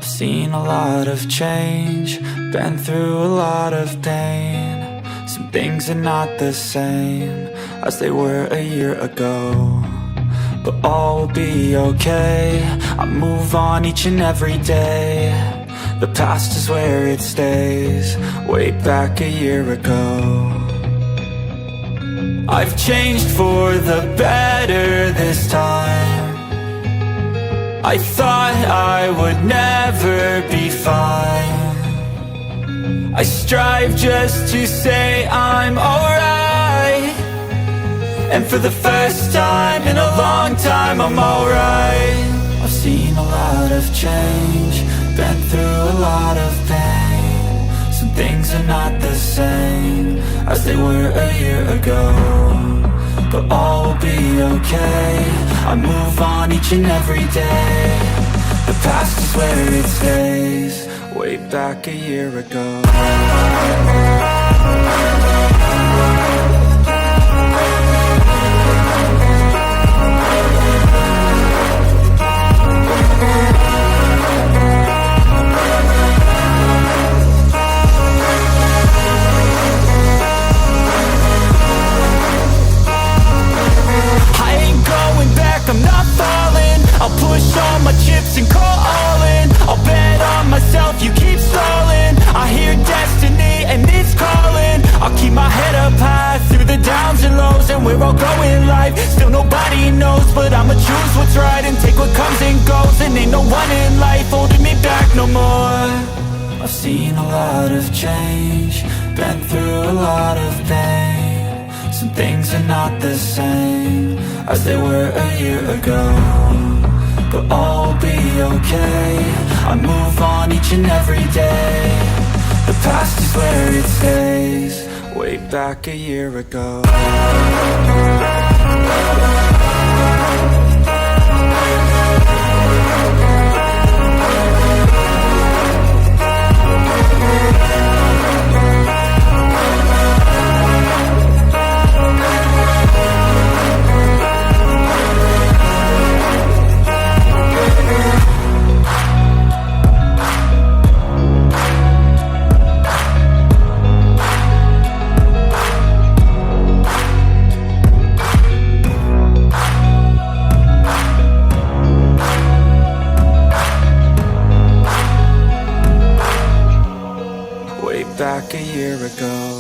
I've seen a lot of change, been through a lot of pain. Some things are not the same as they were a year ago, but all will be okay. I move on each and every day. The past is where it stays, way back a year ago. I've changed for the better this time. I thought I would never be fine. I strive just to say I'm alright, and for the first time in a long time I'm alright. I've seen a lot of change, been through a lot of pain. Some things are not the same as they were a year ago, but all will be okay. I move on each and every day. The past is where it stays, way back a year ago. I'm not falling, I'll push all my chips and call all in. I'll bet on myself, you keep stalling. I hear destiny and it's calling. I'll keep my head up high through the downs and lows, and we're all going life. Still nobody knows, but I'ma choose what's right and take what comes and goes. And ain't no one in life holding me back no more. I've seen a lot of change, been through a lot of pain. Some things are not the same as they were a year ago, but all will be okay. I move on each and every day. The past is where it stays, way back a year ago. Back a year ago.